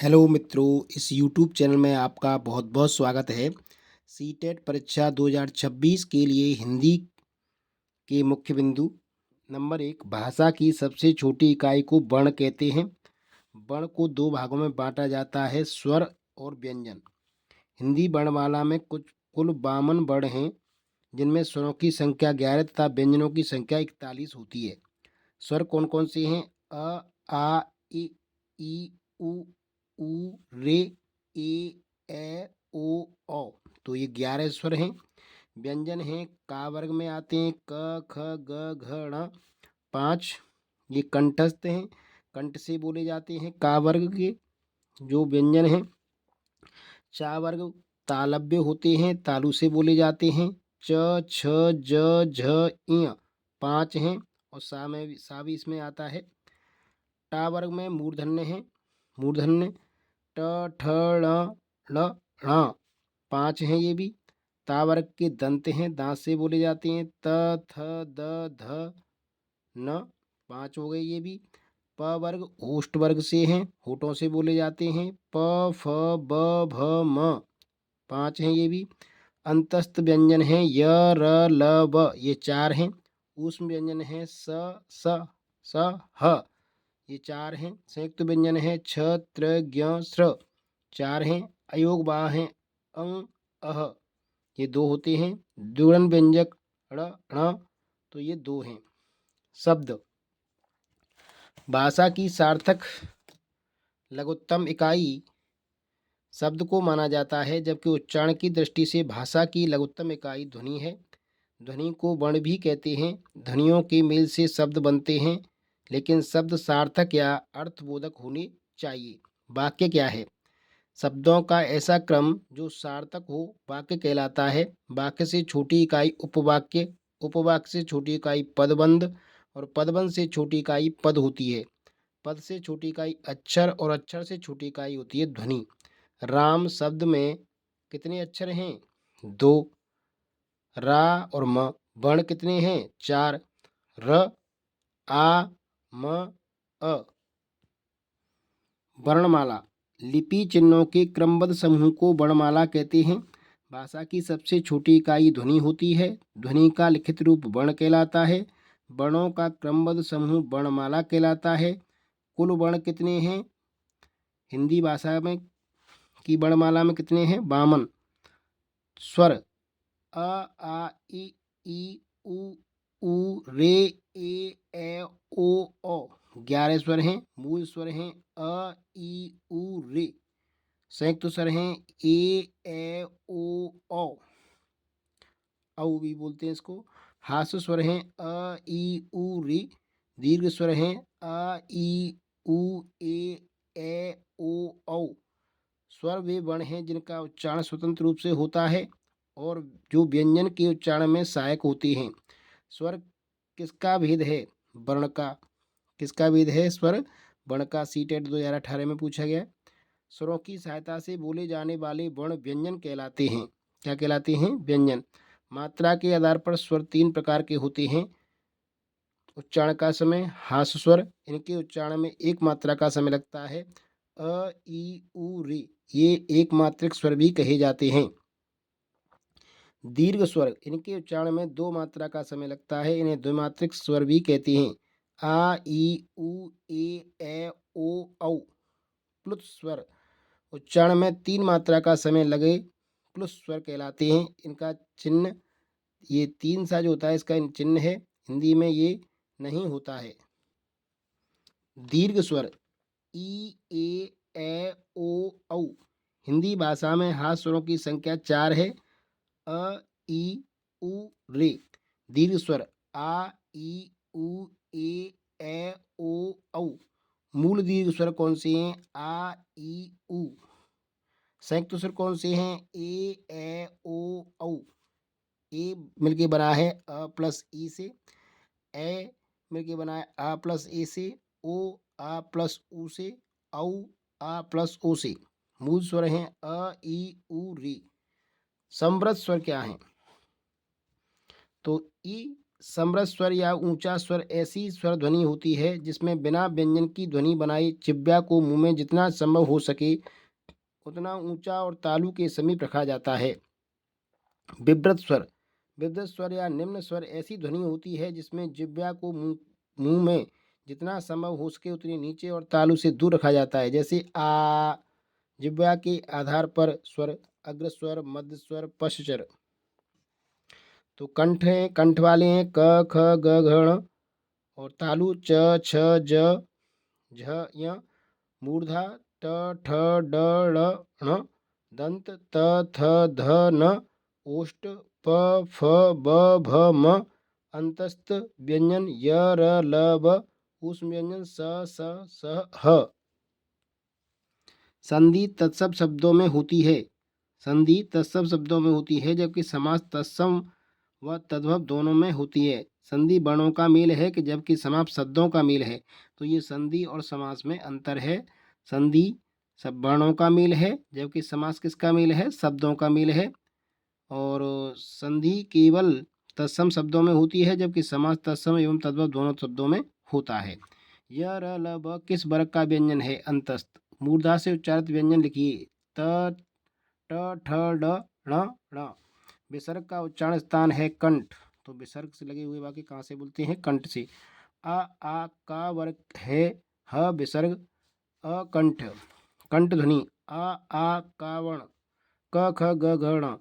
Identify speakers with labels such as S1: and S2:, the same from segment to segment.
S1: Hello मित्रों, इस YouTube channel में आपका बहुत बहुत स्वागत है। सीटेट परीक्षा 2026 के लिए हिंदी के मुख्य बिंदु। नंबर 1, भाषा की सबसे छोटी इकाई को वर्ण कहते हैं। वर्ण को दो भागों में बांटा जाता है, स्वर और व्यंजन। हिंदी वर्णमाला में कुल 52 वर्ण हैं, जिनमें स्वरों की संख्या 11 तथा व्यंजनों की संख्या 41 होती है। स्वर कौन कौन से हैं? अ, आ, ई, उ, रे, ए, ओ, औ। तो ये 11 स्वर हैं। व्यंजन हैं, का वर्ग में आते हैं, क, ख, ग, घ, ण। 5 ये कंठस्थ हैं, कंठ से बोले जाते हैं। का वर्ग के जो व्यंजन हैं। चा वर्ग तालव्य होते हैं, तालु से बोले जाते हैं। च, छ, ज, झ, इय 5 हैं। और सा भी इसमें आता है। टा वर्ग में मूर्धन्य है, मूर्धन्य ट, ठ, ण, ण, ण 5 हैं ये भी। ता वर्ग के दंत हैं, दांत से बोले जाते हैं। त, थ, द, ध, न 5 हो गए ये भी। प वर्ग ओष्ठ वर्ग से हैं, होठों से बोले जाते हैं। प, फ, ब, भ, म 5 हैं ये भी। अंतस्थ व्यंजन हैं, य, र, ल, व ये 4 हैं। ऊष्म व्यंजन हैं, स, ह ये 4 हैं। संयुक्त व्यंजन है, छ, त्र, ज्ञ, स्र 4 हैं। अयोग वाह हैं, अं, अह ये 2 होते हैं। द्विगुणन व्यंजक ण, ण तो ये 2 हैं। शब्द भाषा की सार्थक लघुत्तम इकाई शब्द को माना जाता है, जबकि उच्चारण की दृष्टि से भाषा की लघुत्तम इकाई ध्वनि है। ध्वनि को वर्ण भी कहते हैं। ध्वनियों के मेल से शब्द बनते हैं, लेकिन शब्द सार्थक या अर्थबोधक होने चाहिए। वाक्य क्या है? शब्दों का ऐसा क्रम जो सार्थक हो वाक्य कहलाता है। वाक्य से छोटी इकाई उपवाक्य, उपवाक्य से छोटी इकाई पदबंध और पदबंध से छोटी इकाई पद होती है। पद से छोटी इकाई अक्षर और अक्षर से छोटी इकाई होती है ध्वनि। राम शब्द में कितने अक्षर हैं? 2। रा और म वर्ण कितने हैं? 4। र, आ, म, अ। वर्णमाला लिपि चिन्हों के क्रमबद्ध समूह को वर्णमाला कहते हैं। भाषा की सबसे छोटी इकाई ध्वनि होती है। ध्वनि का लिखित रूप वर्ण कहलाता है। वर्णों का क्रमबद्ध समूह वर्णमाला कहलाता है। कुल वर्ण कितने हैं हिंदी भाषा में की वर्णमाला में? कितने हैं? 52। स्वर अ, आ, उ, रे, ए, ओ 11 स्वर हैं। मूल स्वर हैं अ, रे। संयुक्त स्वर हैं ए, ओ औ भी बोलते हैं इसको। हास्य स्वर हैं अ, रे। दीर्घ स्वर हैं अ, ओ औ। स्वर वे वर्ण हैं जिनका उच्चारण स्वतंत्र रूप से होता है और जो व्यंजन के उच्चारण में सहायक होते हैं। स्वर किसका भेद है? वर्ण का। किसका भेद है? स्वर वर्ण का। सीटेट 2018 में पूछा गया। स्वरों की सहायता से बोले जाने वाले वर्ण व्यंजन कहलाते हैं। क्या कहलाते हैं? व्यंजन। मात्रा के आधार पर स्वर 3 प्रकार के होते हैं। उच्चारण का समय, हास्य स्वर, इनके उच्चारण में एक मात्रा का समय लगता है। अ, रे ये एक मात्रिक स्वर भी कहे जाते हैं। दीर्घ स्वर, इनके उच्चारण में 2 मात्रा का समय लगता है, इन्हें द्विमात्रिक स्वर भी कहते हैं। आ, ओ औ। प्लुत स्वर, उच्चारण में 3 मात्रा का समय लगे प्लुत स्वर कहलाते हैं। इनका चिन्ह ये 3 सा जो होता है इसका चिन्ह है, हिंदी में ये नहीं होता है। दीर्घ स्वर ई, ओ औ। हिंदी भाषा में हाथ स्वरों की संख्या 4 है। अ, उ, रे। दीर्घ स्वर आ, उ, ओ औ। मूल दीर्घ स्वर कौन से हैं? आ, उ। संयुक्त स्वर कौन से हैं? ओ औ। ए मिलके बना है अ प्लस ई से। ए मिलके बना है आ प्लस ए से। ओ आ प्लस उ से। औ आ प्लस ओ से। मूल स्वर हैं अ, उ, रे। समवृद्ध स्वर क्या हैं? तो ई समृद्ध स्वर या ऊंचा स्वर ऐसी स्वर ध्वनि होती है जिसमें बिना व्यंजन की ध्वनि बनाई जिह्वा को मुंह में जितना संभव हो सके उतना ऊंचा और तालु के समीप रखा जाता है। विवृत स्वर या निम्न स्वर ऐसी ध्वनि होती है जिसमें जिह्वा को मुंह में जितना संभव हो सके उतनी नीचे और तालु से दूर रखा जाता है, जैसे आ। जिह्वा के आधार पर स्वर अग्र स्वर, मध्य स्वर, पश्च स्वर। तो कंठ है, कंठ वाले हैं क ख ग घ ण, और तालु च छ ज झ य, मूर्धा ट ठ ड ळ ण, दंत त थ ध न, ओष्ठ प फ ब भ म, अंतस्थ व्यंजन य र ल व, ऊष्म व्यंजन स स स ह। संधि तत्सम शब्दों में होती है। संधि तत्सम शब्दों में होती है जबकि समास तत्सम व तद्भव दोनों में होती है। संधि वर्णों का मेल है कि जबकि समास शब्दों का मेल है। तो ये संधि और समास में अंतर है। संधि सब वर्णों का मेल है जबकि समास किसका मेल है? शब्दों का मेल है। और संधि केवल तत्सम शब्दों में होती है जबकि समास तत्सम एवं तद्भव दोनों शब्दों में होता है। य र ल ब किस वर्ग का व्यंजन है? अंतस्थ। मूर्धा से उच्चारित व्यंजन लिखिए। त ट ठ ड ण ण। विसर्ग का उच्चारण स्थान है कंठ। तो विसर्ग से लगे हुए वाक्य कहाँ से बोलते हैं? कंठ से। आ का वर्ग है ह विसर्ग अकंठ। कंठ ध्वनि आ कावण क ख ग घ ण।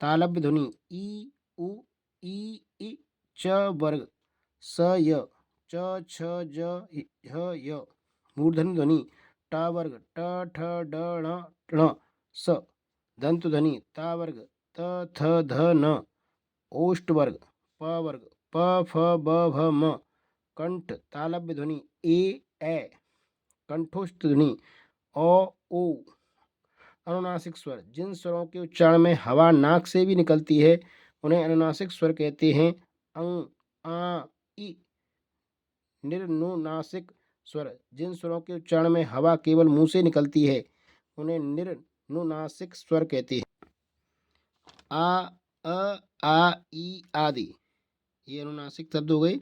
S1: तालव्य ध्वनि ई उ ई च वर्ग स य च छ ज ह य। मूर्धन्य ध्वनि ट वर्ग ट ठ ड ण ण स। दंत ध्वनि ता वर्ग त थ ध न। ओष्ठ वर्ग प वर्ग प फ ब भ म। कंठ तालव्य ध्वनि ए। कंठोष्ठ ध्वनि ओ ओ। अनुनासिक स्वर जिन स्वरों के उच्चारण में हवा नाक से भी निकलती है उन्हें अनुनासिक स्वर कहते हैं। अंग आ इ। निर्नुनासिक स्वर जिन स्वरों के उच्चारण में हवा केवल मुंह से निकलती है उन्हें निर्नुनासिक स्वर कहते हैं। आ ई आदि ये अनुनासिक शब्द हो गए।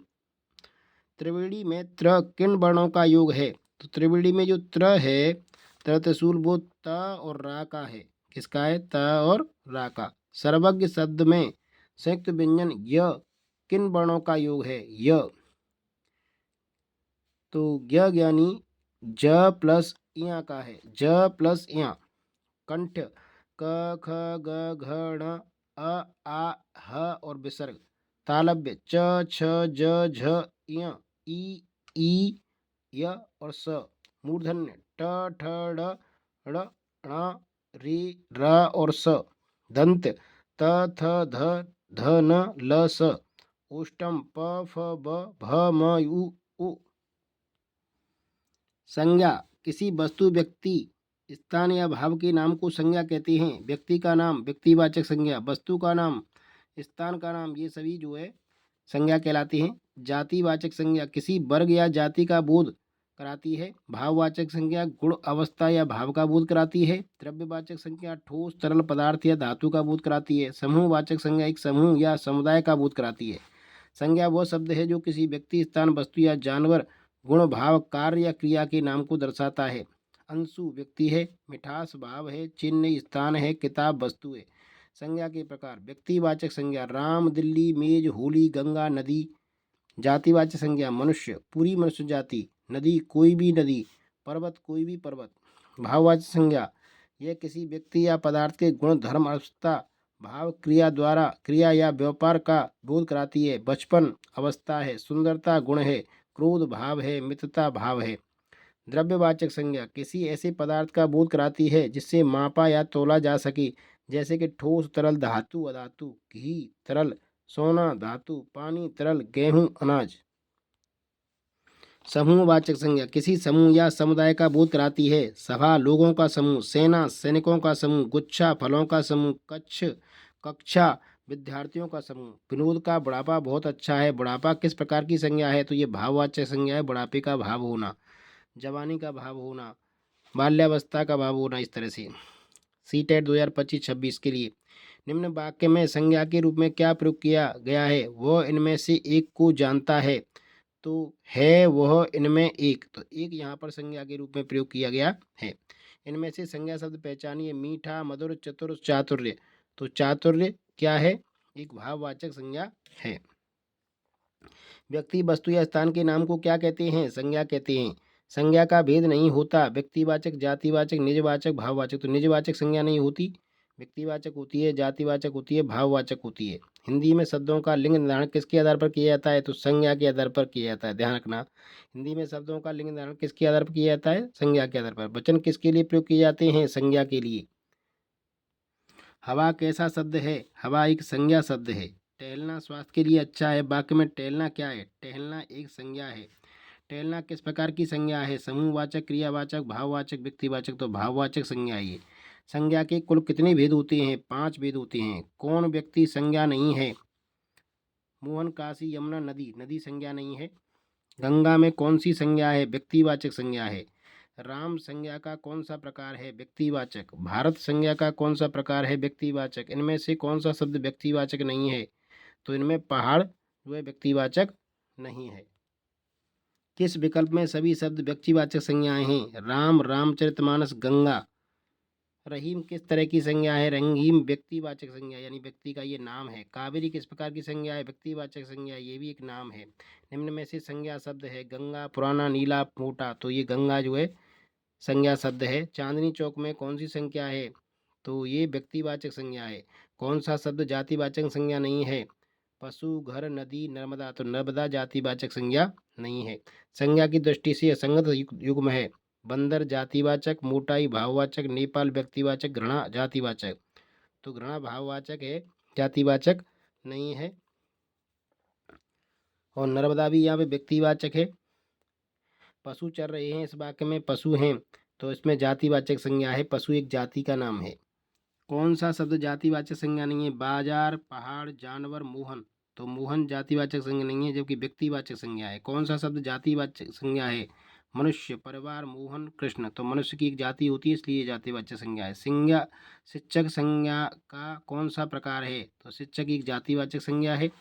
S1: त्रिवेणी में त्र किन वर्णों का योग है? तो त्रिवेणी में जो त्र है त्रिशूल वो त और रा का है। किसका है? त और रा का। सर्वज्ञ शब्द में संयुक्त व्यंजन य किन वर्णों का योग है? य। तो य ज्ञानी ज प्लस इया का है। ज प्लस इया। कंठ क ख ग घ ण आ ह और विसर्ग तालव्य च छ ज झ इय ई य और स। मूर्धन्य ट ठ ड ण ण री र और स। दंत त थ ध ध न ल स। ओष्ठम प फ ब भ म उ। संज्ञा किसी वस्तु, व्यक्ति, स्थान या भाव के नाम को संज्ञा कहते हैं। व्यक्ति का नाम व्यक्तिवाचक संज्ञा, वस्तु का नाम, स्थान का नाम, ये सभी जो है संज्ञा कहलाती हैं। जातिवाचक संज्ञा किसी वर्ग या जाति का बोध कराती है। भाववाचक संज्ञा गुण, अवस्था या भाव का बोध कराती है। द्रव्यवाचक संज्ञा ठोस, तरल पदार्थ या धातु का बोध कराती है। समूहवाचक संज्ञा एक समूह या समुदाय का बोध कराती है। संज्ञा वह शब्द है जो किसी व्यक्ति, स्थान, वस्तु या जानवर, गुण, भाव, कार्य या क्रिया के नाम को दर्शाता है। अंशु व्यक्ति है, मिठास भाव है, चिन्ह स्थान है, किताब वस्तु है। संज्ञा के प्रकार व्यक्तिवाचक संज्ञा राम, दिल्ली, मेज, होली, गंगा, नदी। जातिवाचक संज्ञा मनुष्य, पूरी मनुष्य जाति, नदी, कोई भी नदी, पर्वत, कोई भी पर्वत। भाववाचक संज्ञा यह किसी व्यक्ति या पदार्थ के गुण, धर्म, अवस्था, भाव, क्रिया द्वारा क्रिया या व्यापार का बोध कराती है। बचपन अवस्था है, सुंदरता गुण है, क्रोध भाव है, मित्रता भाव है। द्रव्यवाचक संज्ञा किसी ऐसे पदार्थ का बोध कराती है जिससे मापा या तोला जा सके, जैसे कि ठोस, तरल, धातु, अधातु, घी, तरल, सोना, धातु, पानी, तरल, गेहूं, अनाज। समूहवाचक संज्ञा किसी समूह या समुदाय का बोध कराती है। सभा लोगों का समूह, सेना सैनिकों का समूह, गुच्छा फलों का समूह, कक्षा विद्यार्थियों का समूह। विनोद का बुढ़ापा बहुत अच्छा है। बुढ़ापा किस प्रकार की संज्ञा है? तो ये भाववाचक संज्ञा है। बुढ़ापे का भाव होना, जवानी का भाव होना, बाल्यावस्था का भाव होना, इस तरह से। सीटेट 2025-26 के लिए निम्न वाक्य में संज्ञा के रूप में क्या प्रयोग किया गया है? वह इनमें से एक को जानता है। तो है वह इनमें एक, तो एक यहाँ पर संज्ञा के रूप में प्रयोग किया गया है। इनमें से संज्ञा शब्द पहचानिए। मीठा, मधुर, चतुर, चातुर्य। तो चातुर्य क्या है? एक भाववाचक संज्ञा है। व्यक्ति, वस्तु या स्थान के नाम को क्या कहते हैं? संज्ञा कहते हैं। संज्ञा का भेद नहीं होता। व्यक्तिवाचक, जातिवाचक, निजवाचक, भाववाचक। तो निजवाचक संज्ञा नहीं होती, व्यक्तिवाचक होती है, जातिवाचक होती है, भाववाचक होती है। हिंदी में शब्दों का लिंग निर्धारण किसके आधार पर किया जाता है? तो संज्ञा के आधार पर किया जाता है। ध्यान रखना, हिंदी में शब्दों का लिंग निर्धारण किसके आधार पर किया जाता है? संज्ञा के आधार पर। वचन किसके लिए प्रयोग किए जाते हैं? संज्ञा के लिए। हवा कैसा शब्द है? हवा एक संज्ञा शब्द है। टहलना स्वास्थ्य के लिए अच्छा है। वाक्य में टहलना क्या है? टहलना एक संज्ञा है। टहलना किस प्रकार की संज्ञा है? समूहवाचक, क्रियावाचक, भाववाचक, व्यक्तिवाचक। तो भाववाचक संज्ञा है ये। संज्ञा के कुल कितने भेद होते हैं? 5 भेद होते हैं। कौन व्यक्ति संज्ञा नहीं है? मोहन, काशी, यमुना, नदी। नदी संज्ञा नहीं है। गंगा में कौन सी संज्ञा है? व्यक्तिवाचक संज्ञा है। राम संज्ञा का कौन सा प्रकार है? व्यक्तिवाचक। भारत संज्ञा का कौन सा प्रकार है? व्यक्तिवाचक। इनमें से कौन सा शब्द व्यक्तिवाचक नहीं है? तो इनमें पहाड़ जो है व्यक्तिवाचक नहीं है। किस विकल्प में सभी शब्द व्यक्तिवाचक संज्ञाएं हैं? राम, रामचरितमानस, गंगा। रहीम किस तरह की संज्ञा है? रहीम व्यक्तिवाचक संज्ञा, यानी व्यक्ति का ये नाम है। कावेरी किस प्रकार की संज्ञा है? व्यक्तिवाचक संज्ञा, ये भी एक नाम है। निम्न में से संज्ञा शब्द है। गंगा, पुराना, नीला, मोटा। तो ये गंगा जो है संज्ञा शब्द है। चांदनी चौक में कौन सी संख्या है? तो ये व्यक्तिवाचक संज्ञा है। कौन सा शब्द जातिवाचक संज्ञा नहीं है? पशु, घर, नदी, नर्मदा। तो नर्मदा जातिवाचक संज्ञा नहीं है। संज्ञा की दृष्टि से असंगत युग्म है। बंदर जातिवाचक, मोटाई भाववाचक, नेपाल व्यक्तिवाचक, घृणा जातिवाचक। तो घृणा भाववाचक है, जातिवाचक नहीं है। और नर्मदा भी यहाँ पे व्यक्तिवाचक है। पशु चर रहे हैं, इस वाक्य में पशु हैं, तो इसमें जातिवाचक संज्ञा है। पशु एक जाति का नाम है। कौन सा शब्द जातिवाचक संज्ञा नहीं है? बाजार, पहाड़, जानवर, मोहन। तो मोहन जातिवाचक संज्ञा नहीं है, जबकि व्यक्तिवाचक संज्ञा है। कौन सा शब्द जातिवाचक संज्ञा है? मनुष्य, परिवार, मोहन, कृष्ण। तो मनुष्य की एक जाति होती है, इसलिए जातिवाचक संज्ञा है। संज्ञा, शिक्षक संज्ञा का कौन सा प्रकार है? तो शिक्षक एक जातिवाचक संज्ञा है।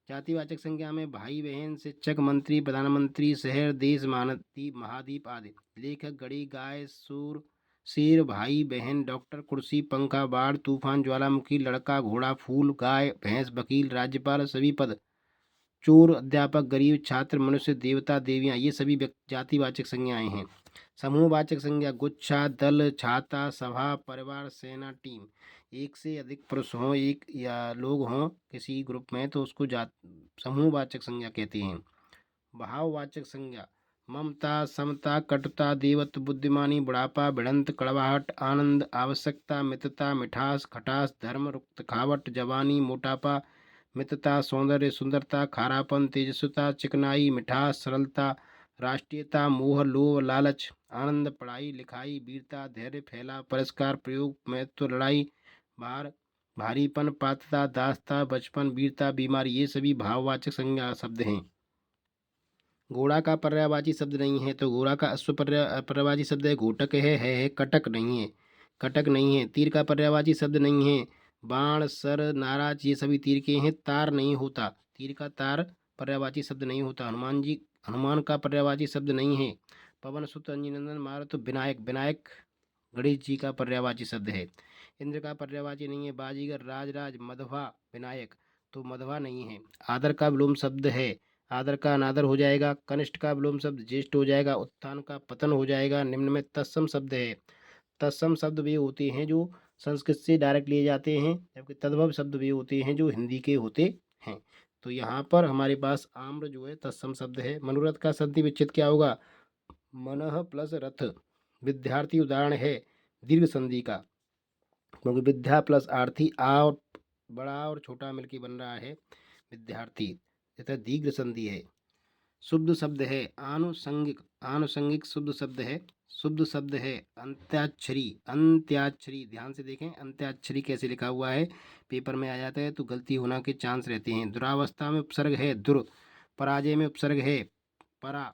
S1: जातिवाचक संज्ञा में भाई, बहन, शिक्षक, मंत्री, प्रधानमंत्री, शहर, देश, महाद्वीप, महाद्वीप आदि। लेखक, घड़ी, गाय, सूर, शेर, भाई, बहन, डॉक्टर, कुर्सी, पंखा, बाढ़, तूफान, ज्वालामुखी, लड़का, घोड़ा, फूल, गाय, भैंस, वकील, राज्यपाल, सभी पद, चोर, अध्यापक, गरीब, छात्र, मनुष्य, देवता, देवियाँ। ये सभी जातिवाचक संज्ञाएं हैं। समूहवाचक संज्ञा, गुच्छा, दल, छाता, सभा, परिवार, सेना, टीम। एक से अधिक पुरुष हों, एक या लोग हों किसी ग्रुप में, तो उसको समूहवाचक संज्ञा कहते हैं। भाववाचक संज्ञा, ममता, समता, कटुता, देवत्व, बुद्धिमानी, बुढ़ापा, भिड़ंत, कड़वाहट, आनंद, आवश्यकता, मितता, मिठास, खटास, धर्म, रुखावट, जवानी, मोटापा, मितता, सौंदर्य, सुंदरता, खारापन, तेजस्विता, चिकनाई, मिठास, सरलता, राष्ट्रीयता, मोह, लोभ, लालच, आनंद, पढ़ाई लिखाई, वीरता, धैर्य, फैला, पुरस्कार, प्रयोग, महत्व, लड़ाई, भार, भारीपन, पात्रता, दासता, बचपन, वीरता, बीमारी। ये सभी भाववाचक संज्ञा शब्द हैं। घोड़ा का पर्यायवाची शब्द नहीं है, तो घोड़ा का अश्व पर्यायवाची शब्द है घोटक है, कटक नहीं है, कटक नहीं है। तीर का पर्यायवाची शब्द नहीं है। बाण, सर, नाराज, ये सभी तीर के हैं। तार नहीं होता, तीर का तार पर्यायवाची शब्द नहीं होता। हनुमान का पर्यायवाची शब्द नहीं है। पवन सुत, अंजनंदन, मारुत, विनायक, विनायक गणेश जी का पर्यायवाची शब्द है। इंद्र का पर्यायवाची नहीं है। बाजीगर, राजराज, मधवा, विनायक। तो मधवा नहीं है। आदर का विलोम शब्द है। आदर का अनादर हो जाएगा। कनिष्ठ का विलोम शब्द ज्येष्ठ हो जाएगा। उत्थान का पतन हो जाएगा। निम्न में तत्सम शब्द है। तत्सम शब्द वे होते हैं जो संस्कृत से डायरेक्ट लिए जाते हैं, जबकि तद्भव शब्द वे होते हैं जो हिंदी के होते हैं। तो यहाँ पर हमारे पास आम्र जो है तत्सम शब्द है। मनोरथ का संधि विच्छेद क्या होगा? मनः प्लस रथ। विद्यार्थी उदाहरण है दीर्घ संधि का, क्योंकि विद्या प्लस आर्थी, आ और बड़ा और छोटा मिलके बन रहा है विद्यार्थी, तथा दीर्घ संधि है। शुद्ध शब्द है आनुषंगिक, आनुषंगिक शुद्ध शब्द है। शुद्ध शब्द है अंत्याक्षरी, अंत्याक्षरी। ध्यान से देखें अंत्याक्षरी कैसे लिखा हुआ है, पेपर में आ जाता है तो गलती होना के चांस रहते हैं। दुरावस्था में उपसर्ग है दुर, पराजय में उपसर्ग है परा,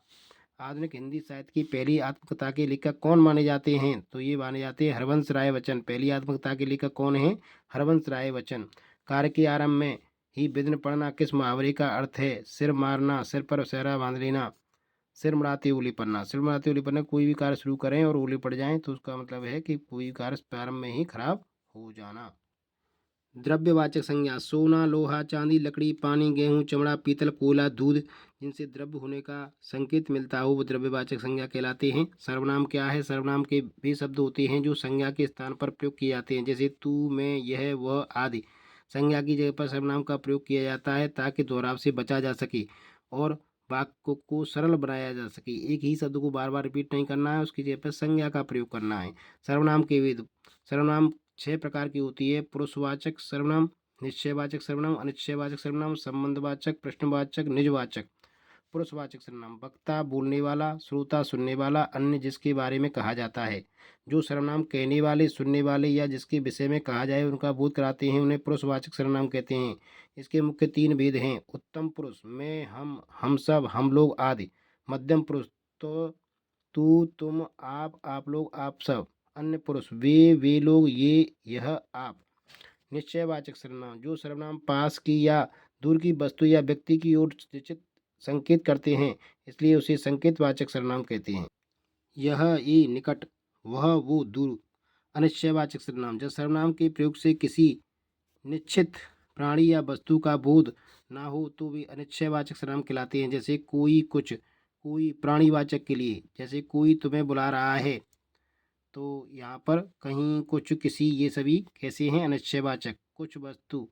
S1: आधुनिक हिंदी साहित्य की पहली आत्मकथा के लेखक कौन माने जाते हैं? तो ये माने जाते हैं हरवंश राय बच्चन। पहली आत्मकथा के लेखक कौन है? हरवंश राय बच्चन। कार्य के आरंभ में ही विघ्न पड़ना किस मुहावरे का अर्थ है? सिर मारना, सिर पर सेहरा बांध लेना, सिर मुड़ाते ओले पड़ना। सिर मुड़ाते ओले पड़ना, कोई भी कार्य शुरू करें और ओले पड़ जाएं तो उसका मतलब है कि कोई भी कार्य प्रारंभ में ही खराब हो जाना। द्रव्यवाचक संज्ञा सोना, लोहा, चांदी, लकड़ी, पानी, गेहूं, चमड़ा, पीतल, कोयला, दूध जिनसे द्रव्य होने का संकेत मिलता हो वो द्रव्यवाचक संज्ञा कहलाते हैं। सर्वनाम क्या है? सर्वनाम के वे शब्द होते हैं जो संज्ञा के स्थान पर प्रयोग किए जाते हैं, जैसे तू, मैं, यह, वह आदि। संज्ञा की जगह पर सर्वनाम का प्रयोग किया जाता है ताकि दोहराव से बचा जा सके और वाक्य को सरल बनाया जा सके। एक ही शब्द को बार बार रिपीट नहीं करना है, उसकी जगह पर संज्ञा का प्रयोग करना है। सर्वनाम के वेद सर्वनाम 6 प्रकार की होती है। पुरुषवाचक सर्वनाम, निश्चयवाचक सर्वनाम, अनिश्चयवाचक सर्वनाम, संबंधवाचक, प्रश्नवाचक, निजवाचक। पुरुषवाचक सर्वनाम वक्ता बोलने वाला, श्रोता सुनने वाला, अन्य जिसके बारे में कहा जाता है। जो सर्वनाम कहने वाले, सुनने वाले या जिसके विषय में कहा जाए उनका बोध कराते हैं उन्हें पुरुषवाचक सर्वनाम कहते हैं। इसके मुख्य 3 भेद हैं। उत्तम पुरुष मैं, हम सब, हम लोग आदि। मध्यम पुरुष तो तू, तुम, आप लोग, आप सब। अन्य पुरुष वे लोग, ये, यह, आप। निश्चयवाचक सर्वनाम जो सर्वनाम पास की या दूर की वस्तु या व्यक्ति की ओर निश्चित संकेत करते हैं, इसलिए उसे संकेतवाचक सर्वनाम कहते हैं। यह, ये निकट, वह, वो दूर। अनिश्चयवाचक सर्वनाम जब सर्वनाम के प्रयोग से किसी निश्चित प्राणी या वस्तु का बोध ना हो तो वे अनिश्चयवाचक सर्वनाम कहलाते हैं, जैसे कोई, कुछ। कोई प्राणीवाचक के लिए, जैसे कोई तुम्हें बुला रहा है, तो यहाँ पर कहीं, कुछ, किसी, ये सभी कैसे हैं? अनिश्चयवाचक। कुछ वस्तु,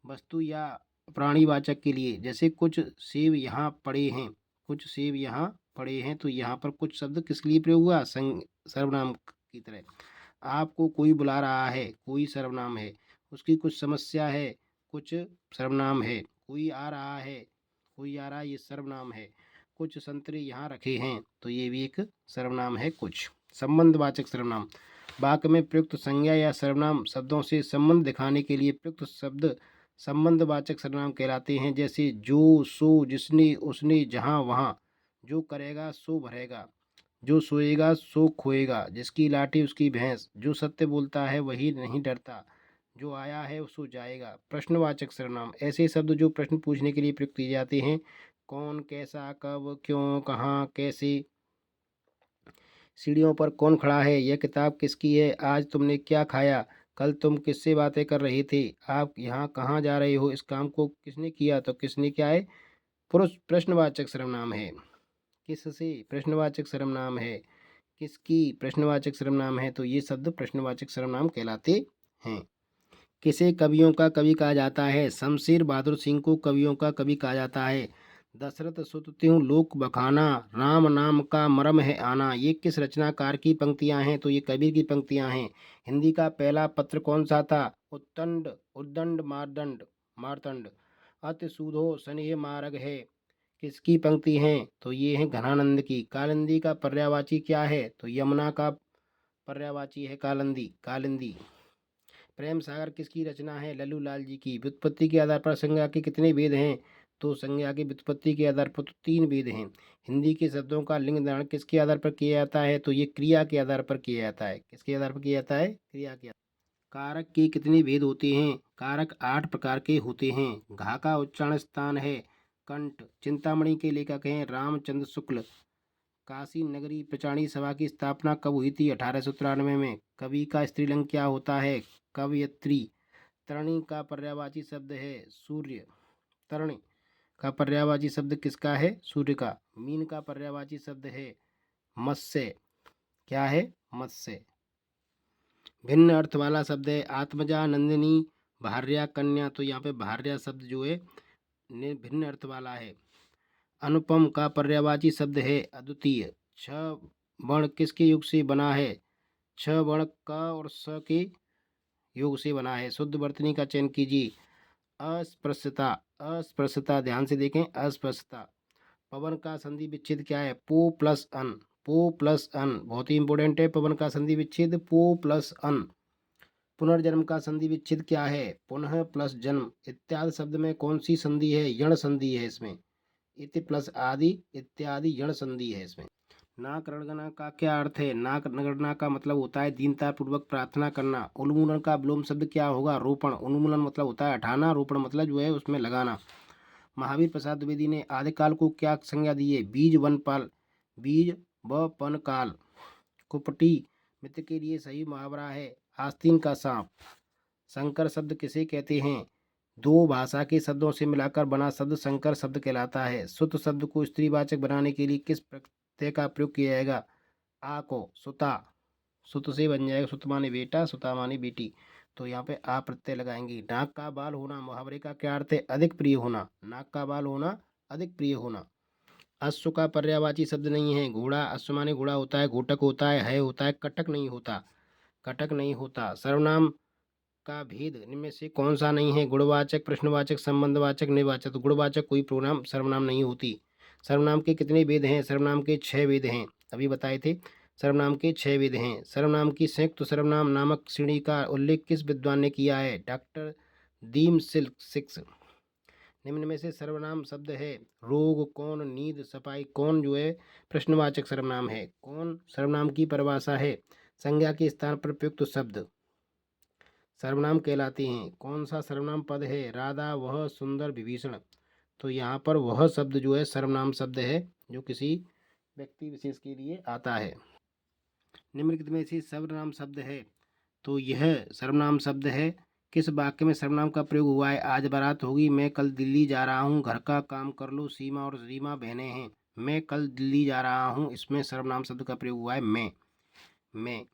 S1: वस्तु या प्राणीवाचक के लिए, जैसे कुछ सेब यहाँ पड़े हैं, कुछ सेब यहाँ पड़े हैं, तो यहाँ पर कुछ शब्द किस लिए प्रयोग हुआ? सर्वनाम की तरह। आपको कोई बुला रहा है, कोई सर्वनाम है। उसकी कुछ समस्या है, कुछ सर्वनाम है। कोई आ रहा है, कोई आ रहा है, ये सर्वनाम है। कुछ संतरे यहाँ रखे हैं, तो ये भी एक सर्वनाम है कुछ। संबंधवाचक सर्वनाम वाक्य में प्रयुक्त संज्ञा या सर्वनाम शब्दों से संबंध दिखाने के लिए प्रयुक्त शब्द संबंधवाचक सर्वनाम कहलाते हैं, जैसे जो, सो, जिसने, उसने, जहाँ, वहाँ। जो करेगा सो भरेगा, जो सोएगा सो खोएगा, जिसकी लाठी उसकी भैंस, जो सत्य बोलता है वही नहीं डरता, जो आया है सो जाएगा। प्रश्नवाचक सर्वनाम ऐसे शब्द जो प्रश्न पूछने के लिए प्रयुक्त किए जाते हैं। कौन, कैसा, कब, क्यों, कहाँ, कैसे। सीढ़ियों पर कौन खड़ा है? यह किताब किसकी है? आज तुमने क्या खाया? कल तुम किससे बातें कर रहे थे? आप यहाँ कहाँ जा रहे हो? इस काम को किसने किया? तो किसने क्या है? पुरुष प्रश्नवाचक सर्वनाम है। किससे प्रश्नवाचक सर्वनाम है। किसकी प्रश्नवाचक सर्वनाम है। तो ये शब्द प्रश्नवाचक सर्वनाम कहलाते हैं। किसे कवियों का कवि कहा जाता है? शमशेर बहादुर सिंह को कवियों का कवि कहा जाता है। दशरथ सुत त्यों लोक बखाना, राम नाम का मरम है आना। ये किस रचनाकार की पंक्तियां हैं? तो ये कबीर की पंक्तियां हैं। हिंदी का पहला पत्र कौन सा था? उत्तंड, उद्दंड, मारदंड, मारतंड। अति सूधो स्नेह मार्ग है किसकी पंक्ति हैं? तो ये है घनानंद की। कालिंदी का पर्यायवाची क्या है? तो यमुना का पर्यायवाची है कालिंदी, कालिंदी। प्रेम सागर किसकी रचना है? लल्लू लाल जी की। व्युत्पत्ति के आधार पर संज्ञा के कितने भेद हैं? तो संज्ञा की व्युत्पत्ति के आधार पर तो 3 भेद हैं। हिंदी के शब्दों का लिंग निर्धारण किसके आधार पर किया जाता है? तो ये क्रिया के आधार पर किया जाता है। किसके आधार पर किया जाता है? क्रिया के। कारक के कितने भेद होते हैं? कारक 8 प्रकार के होते हैं। घा का उच्चारण स्थान है कंठ। चिंतामणि के लेखक हैं रामचंद्र शुक्ल। काशी नगरी प्रचारणी सभा की स्थापना कब हुई थी? 1893 में। कवि का स्त्रीलिंग क्या होता है? कवयत्री। तरणी का पर्यायवाची शब्द है सूर्य। तरणी का पर्यायवाची शब्द किसका है? सूर्य का। मीन का पर्यायवाची शब्द है मत्स्य। क्या है? मत्स्य। भिन्न अर्थ वाला शब्द है आत्मजा, नंदिनी, भार्या, कन्या। तो यहाँ पे भार्या शब्द जो है भिन्न अर्थ वाला है। अनुपम का पर्यायवाची शब्द है अद्वितीय। छ वर्ण किसके योग से बना है? छ वर्ण क और स के योग से बना है। शुद्ध वर्तनी का चयन कीजिए। अस्पृश्यता, अस्पृश्यता ध्यान से देखें। अस्पृश्यता। पवन का संधि विच्छेद क्या है? पो प्लस अन। पो प्लस अन बहुत ही इंपॉर्टेंट है। पवन का संधि विच्छेद पो प्लस अन। पुनर्जन्म का संधि विच्छेद क्या है? पुनः प्लस जन्म। इत्यादि शब्द में कौन सी संधि है? यण संधि है इसमें। इति प्लस आदि इत्यादि यण संधि है इसमें। नाक रगड़ना का क्या अर्थ है? नाक रगड़ना का मतलब होता है दीनता पूर्वक प्रार्थना करना। उन्मूलन का विलोम शब्द क्या होगा? रोपण। उन्मूलन मतलब होता है हटाना, रोपण मतलब जो है उसमें लगाना। महावीर प्रसाद द्विवेदी ने आदिकाल को क्या संज्ञा दी है? बीज वनपाल, बीज व पन काल। कुपटी मित्र के लिए सही मुहावरा है आस्तीन का सांप। संकर शब्द किसे कहते हैं? दो भाषा के शब्दों से मिलाकर बना शब्द संकर शब्द कहलाता है। सुत शब्द को स्त्रीवाचक बनाने के लिए किस प्रत्यय का प्रयोग किया जाएगा? आ को। सुता, सुत से बन जाएगा, सुत माने बेटा, सुता माने बेटी, तो यहाँ पे आ प्रत्यय लगाएंगे। नाक का बाल होना मुहावरे का क्या अर्थ है? अधिक प्रिय होना। नाक का बाल होना, अधिक प्रिय होना। अश्व का पर्यायवाची शब्द नहीं है घोड़ा। अश्व माने घोड़ा होता है, घोटक होता है होता है, कटक नहीं होता, कटक नहीं होता। सर्वनाम का भेद इनमें से कौन सा नहीं है? गुणवाचक, प्रश्नवाचक, संबंधवाचक, निवाचक। तो गुणवाचक कोई प्रोनाम सर्वनाम नहीं होती। सर्वनाम के कितने भेद हैं? सर्वनाम के 6 भेद हैं, अभी बताए थे। सर्वनाम के 6 भेद हैं। सर्वनाम की संयुक्त सर्वनाम नामक श्रेणी का उल्लेख किस विद्वान ने किया है? डॉक्टर दीम सिक्स। निम्न में से सर्वनाम शब्द है रोग, कौन, नींद, सफाई। कौन जो है प्रश्नवाचक सर्वनाम है। कौन सर्वनाम की परिभाषा है? संज्ञा के स्थान पर प्रयुक्त शब्द सर्वनाम कहलाते हैं। कौन सा सर्वनाम पद है? राधा, वह, सुंदर, विभीषण। तो यहाँ पर वह शब्द जो है सर्वनाम शब्द है जो किसी व्यक्ति विशेष के लिए आता है। निम्नलिखित में से सर्वनाम शब्द है, तो यह सर्वनाम शब्द है। किस वाक्य में सर्वनाम का प्रयोग हुआ है? आज बारात होगी, मैं कल दिल्ली जा रहा हूँ, घर का काम कर लो, सीमा और रीमा बहनें हैं। मैं कल दिल्ली जा रहा हूँ, इसमें सर्वनाम शब्द का प्रयोग हुआ है मैं।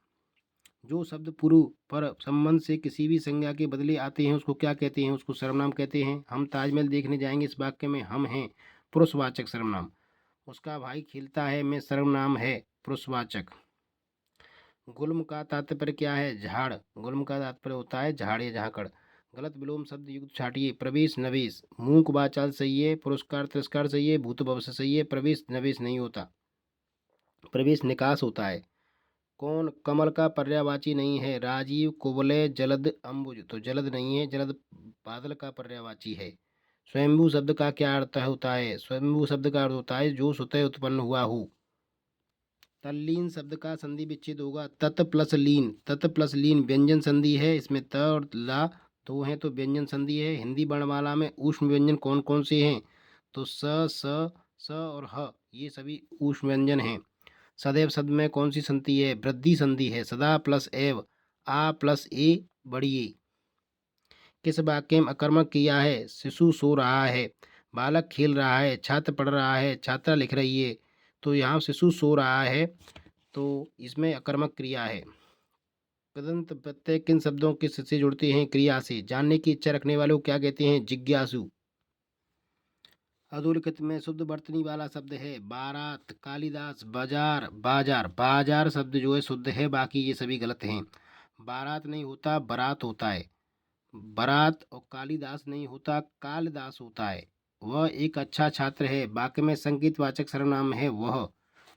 S1: जो शब्द पूर्व पर संबंध से किसी भी संज्ञा के बदले आते हैं उसको क्या कहते हैं? उसको सर्वनाम कहते हैं। हम ताजमहल देखने जाएंगे, इस वाक्य में हम हैं, पुरुषवाचक सर्वनाम। उसका भाई खेलता है, में सर्वनाम है, पुरुषवाचक। गुल्म का तात्पर्य क्या है? झाड़। गुल्म का तात्पर्य होता है झाड़ या झाकड़। गलत विलोम शब्द युक्त छाटिए। प्रवेश, नवेश। मूक वाचाल सही है, पुरस्कार तिरस्कार सही है, भूत भविष्य सही है, प्रवेश नवेश नहीं होता, प्रवेश निकास होता है। कौन कमल का पर्यायवाची नहीं है? राजीव, कुवलय, जलद, अंबुज। तो जलद नहीं है, जलद बादल का पर्यायवाची है। स्वयंभू शब्द का क्या अर्थ होता है? स्वयंभू शब्द का अर्थ होता है जो स्वतः उत्पन्न हुआ हो। तल्लीन शब्द का संधि विच्छेद होगा तत् प्लस लीन। तत् प्लस लीन व्यंजन संधि है, इसमें त और ला दो हैं तो व्यंजन संधि है। हिंदी वर्णमाला में ऊष्म व्यंजन कौन कौन से हैं? तो स और ह, ये सभी ऊष्म व्यंजन हैं। सदैव शब्द में कौन सी संधि है? वृद्धि संधि है। सदा प्लस एव, आ प्लस ए, बढ़िए। किस वाक्य में अकर्मक क्रिया है? शिशु सो रहा है, बालक खेल रहा है, छात्र पढ़ रहा है, छात्रा लिख रही है। तो यहाँ शिशु सो रहा है, तो इसमें अकर्मक क्रिया है। कृदंत प्रत्यय किन शब्दों के से जुड़ते हैं? क्रिया से। जानने की इच्छा रखने वाले को क्या कहते हैं? जिज्ञासु। अधोलिखित में शुद्ध वर्तनी वाला शब्द है बारात, कालिदास, बाजार, बाजार। बाजार शब्द जो है शुद्ध है, बाकी ये सभी गलत हैं। बारात नहीं होता, बारात होता है। बारात। और कालिदास नहीं होता, कालिदास होता है। वह एक अच्छा छात्र है, वाक्य में संकेतवाचक सर्वनाम है वह।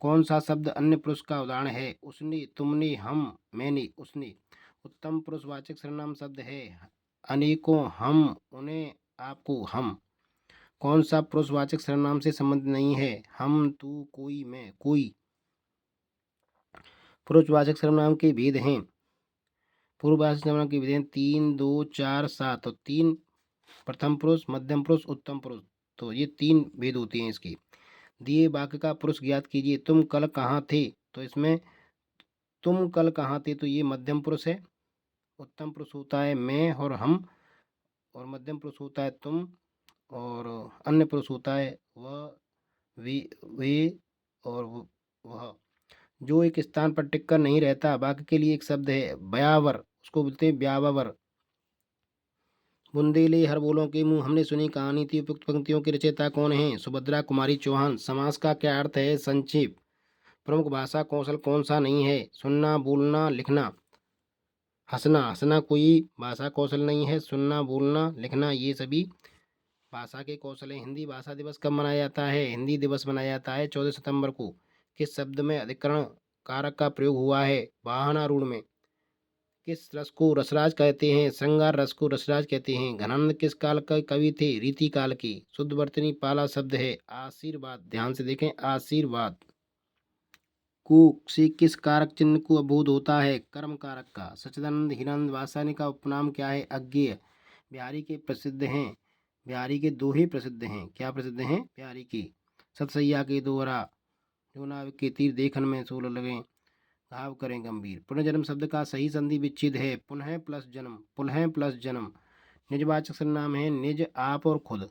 S1: कौन सा शब्द अन्य पुरुष का उदाहरण है? उसने, तुमने, हम, मैंने, उसने। उत्तम पुरुषवाचक सर्वनाम शब्द है अनेकों, हम, उन्हें, आपको, हम। कौन सा पुरुषवाचक सर्वनाम से संबंध नहीं है? हम, तू, कोई, मैं, कोई। पुरुषवाचक सर्वनाम के भेद हैं। पूर्ववाचक सर्वनाम के भेद हैं 3, 2, 4, 7। तो 3 प्रथम पुरुष, मध्यम पुरुष, उत्तम पुरुष, तो ये 3 भेद होते हैं इसके। दिए वाक्य का पुरुष ज्ञात कीजिए। तुम कल कहाँ थे? तो इसमें तुम कल कहाँ थे, तो ये मध्यम पुरुष है। उत्तम पुरुष होता है मैं और हम, और मध्यम पुरुष होता है तुम, और अन्य पुरुष होता है वह, वे और वह। जो एक स्थान पर टिक कर नहीं रहता, वाक्य के लिए एक शब्द है ब्यावर, उसको बोलते हैं ब्यावर। बुंदेले हर बोलों के मुंह, हमने सुनी कहानी थी। उपयुक्त पंक्तियों की रचयिता कौन है? सुभद्रा कुमारी चौहान। समास का क्या अर्थ है? संक्षेप। प्रमुख भाषा कौशल कौन सा नहीं है? सुनना, बोलना, लिखना। हंसना, हंसना कोई भाषा कौशल नहीं है। सुनना, बोलना, लिखना ये सभी भाषा के कौशल हैं। हिंदी भाषा दिवस कब मनाया जाता है? हिंदी दिवस मनाया जाता है 14 सितंबर को। किस शब्द में अधिकरण कारक का प्रयोग हुआ है? वाहनारूढ़ में। किस रस को रसराज कहते हैं? श्रृंगार रस को रसराज कहते हैं। घनानंद किस काल का कवि थे? रीति काल के। शुद्ध वर्तनी पाला शब्द है आशीर्वाद। ध्यान से देखें, आशीर्वाद। को से किस कारक चिन्ह को अबोध होता है? कर्म कारक का। सच्चिदानंद हिरानंद वात्स्यायन का उपनाम क्या है? अज्ञेय। बिहारी के प्रसिद्ध हैं। बिहारी के दोहे प्रसिद्ध हैं। क्या प्रसिद्ध हैं? बिहारी के। सतसैया के दोहरा, जो नाविक के तीर देखन में सोल लगे, घाव करें गंभीर। पुनर्जन्म शब्द का सही संधि विच्छेद है पुनः प्लस जन्म, पुनः प्लस जन्म। निजवाचक सर्वनाम है निज, आप और खुद।